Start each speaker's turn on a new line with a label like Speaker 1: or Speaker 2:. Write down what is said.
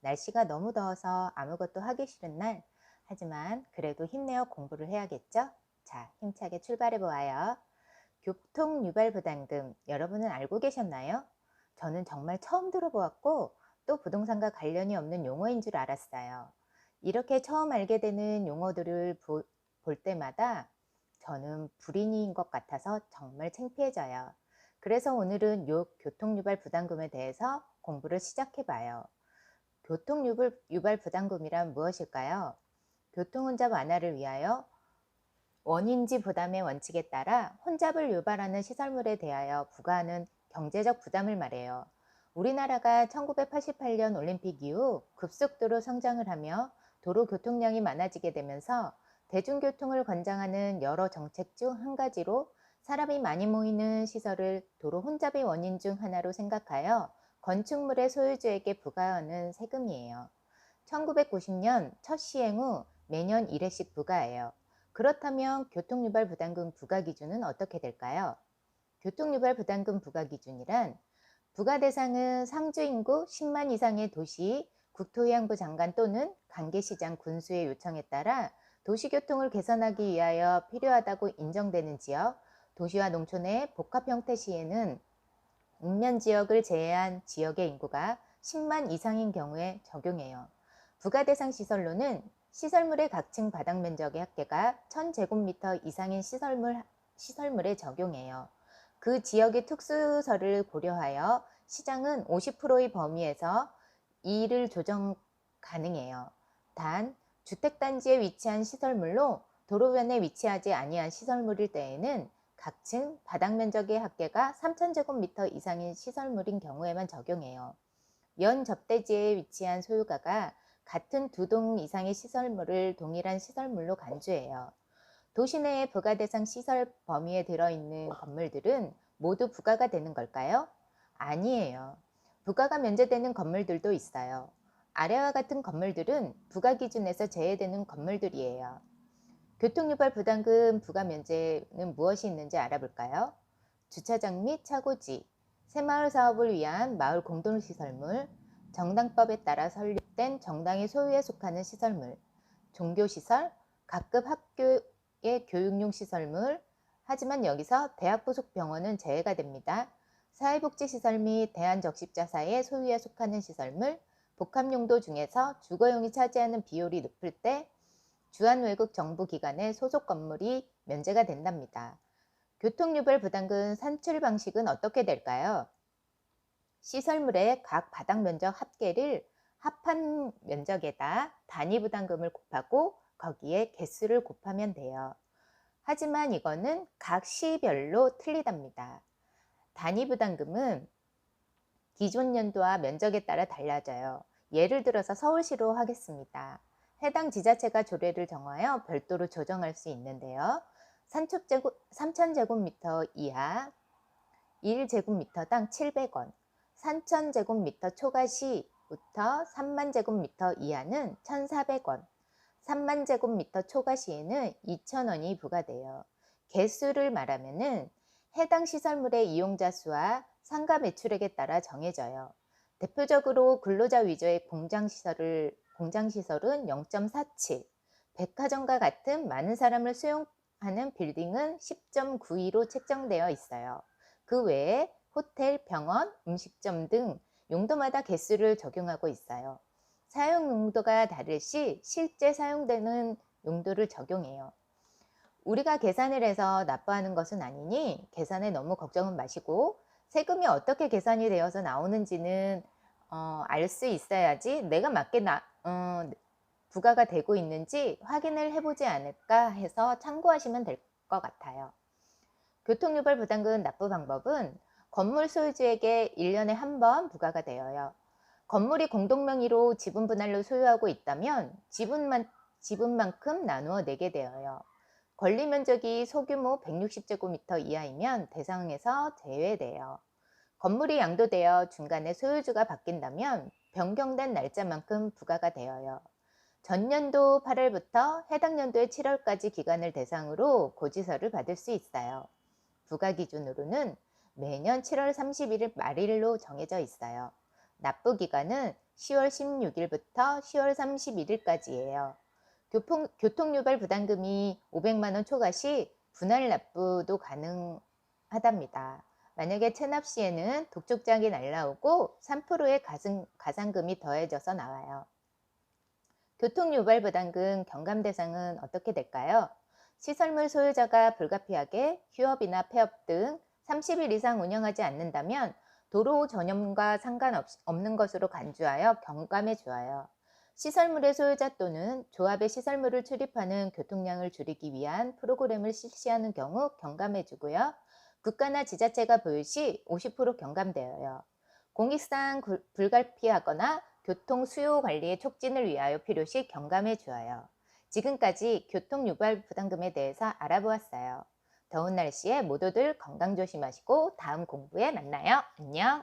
Speaker 1: 날씨가 너무 더워서 아무것도 하기 싫은 날, 하지만 그래도 힘내어 공부를 해야겠죠? 자, 힘차게 출발해 보아요. 교통 유발 부담금, 여러분은 알고 계셨나요? 저는 정말 처음 들어보았고, 또 부동산과 관련이 없는 용어인 줄 알았어요. 이렇게 처음 알게 되는 용어들을 볼 때마다 저는 불인이인 것 같아서 정말 창피해져요. 그래서 오늘은 요 교통유발 부담금에 대해서 공부를 시작해 봐요. 교통유발 부담금이란 무엇일까요? 교통혼잡 완화를 위하여 원인지 부담의 원칙에 따라 혼잡을 유발하는 시설물에 대하여 부과하는 경제적 부담을 말해요. 우리나라가 1988년 올림픽 이후 급속도로 성장을 하며 도로 교통량이 많아지게 되면서 대중교통을 권장하는 여러 정책 중 한 가지로 사람이 많이 모이는 시설을 도로 혼잡의 원인 중 하나로 생각하여 건축물의 소유주에게 부과하는 세금이에요. 1990년 첫 시행 후 매년 1회씩 부과해요. 그렇다면 교통유발 부담금 부과 기준은 어떻게 될까요? 교통유발 부담금 부과 기준이란 부과 대상은 상주 인구 10만 이상의 도시, 국토해양부 장관 또는 관계시장 군수의 요청에 따라 도시교통을 개선하기 위하여 필요하다고 인정되는 지역, 도시와 농촌의 복합 형태 시에는 읍면 지역을 제외한 지역의 인구가 10만 이상인 경우에 적용해요. 부과 대상 시설로는 시설물의 각층 바닥 면적의 합계가 1000제곱미터 이상인 시설물에 적용해요. 그 지역의 특수설을 고려하여 시장은 50%의 범위에서 이를 조정 가능해요. 단, 주택단지에 위치한 시설물로 도로변에 위치하지 아니한 시설물일 때에는 각층 바닥 면적의 합계가 3000제곱미터 이상인 시설물인 경우에만 적용해요. 연 접대지에 위치한 소유가가 같은 두 동 이상의 시설물을 동일한 시설물로 간주해요. 도시 내의 부과 대상 시설 범위에 들어있는 건물들은 모두 부과가 되는 걸까요? 아니에요. 부과가 면제되는 건물들도 있어요. 아래와 같은 건물들은 부과 기준에서 제외되는 건물들이에요. 교통유발 부담금 부과 면제는 무엇이 있는지 알아볼까요? 주차장 및 차고지, 새마을 사업을 위한 마을 공동시설물, 정당법에 따라 설립된 정당의 소유에 속하는 시설물, 종교시설, 각급 학교의 교육용 시설물, 하지만 여기서 대학 부속 병원은 제외가 됩니다. 사회복지시설 및 대한적십자사의 소유에 속하는 시설물, 복합용도 중에서 주거용이 차지하는 비율이 높을 때 주한외국 정부기관의 소속 건물이 면제가 된답니다. 교통유발 부담금 산출 방식은 어떻게 될까요? 시설물의 각 바닥 면적 합계를 합한 면적에다 단위 부담금을 곱하고 거기에 개수를 곱하면 돼요. 하지만 이거는 각 시별로 틀리답니다. 단위 부담금은 기존 연도와 면적에 따라 달라져요. 예를 들어서 서울시로 하겠습니다. 해당 지자체가 조례를 정하여 별도로 조정할 수 있는데요. 3000제곱미터 이하 1제곱미터당 700원, 3000제곱미터 초과시부터 30,000제곱미터 이하는 1,400원, 30,000제곱미터 초과시에는 2,000원이 부과돼요. 개수를 말하면은 해당 시설물의 이용자 수와 상가 매출액에 따라 정해져요. 대표적으로 근로자 위주의 공장시설은 0.47, 백화점과 같은 많은 사람을 수용하는 빌딩은 10.92로 책정되어 있어요. 그 외에 호텔, 병원, 음식점 등 용도마다 개수를 적용하고 있어요. 사용 용도가 다를 시 실제 사용되는 용도를 적용해요. 우리가 계산을 해서 납부하는 것은 아니니 계산에 너무 걱정은 마시고 세금이 어떻게 계산이 되어서 나오는지는 알 수 있어야지 내가 맞게 부과가 되고 있는지 확인을 해보지 않을까 해서 참고하시면 될 것 같아요. 교통유발 부담금 납부 방법은 건물 소유주에게 1년에 한 번 부과가 되어요. 건물이 공동명의로 지분 분할로 소유하고 있다면 지분만큼 나누어 내게 되어요. 권리 면적이 소규모 160제곱미터 이하이면 대상에서 제외돼요. 건물이 양도되어 중간에 소유주가 바뀐다면 변경된 날짜만큼 부과가 되어요. 전년도 8월부터 해당 연도의 7월까지 기간을 대상으로 고지서를 받을 수 있어요. 부과 기준으로는 매년 7월 31일 말일로 정해져 있어요. 납부 기간은 10월 16일부터 10월 31일까지예요. 교통유발 부담금이 500만 원 초과 시 분할 납부도 가능하답니다. 만약에 체납 시에는 독촉장이 날라오고 3%의 가산금이 더해져서 나와요. 교통유발 부담금 경감 대상은 어떻게 될까요? 시설물 소유자가 불가피하게 휴업이나 폐업 등 30일 이상 운영하지 않는다면 도로 전염과 상관없는 것으로 간주하여 경감해 주어요. 시설물의 소유자 또는 조합의 시설물을 출입하는 교통량을 줄이기 위한 프로그램을 실시하는 경우 경감해 주고요. 국가나 지자체가 보유 시 50% 경감되어요. 공익상 불가피하거나 교통 수요 관리의 촉진을 위하여 필요시 경감해 주어요. 지금까지 교통유발 부담금에 대해서 알아보았어요. 더운 날씨에 모두들 건강 조심하시고 다음 공부에 만나요. 안녕.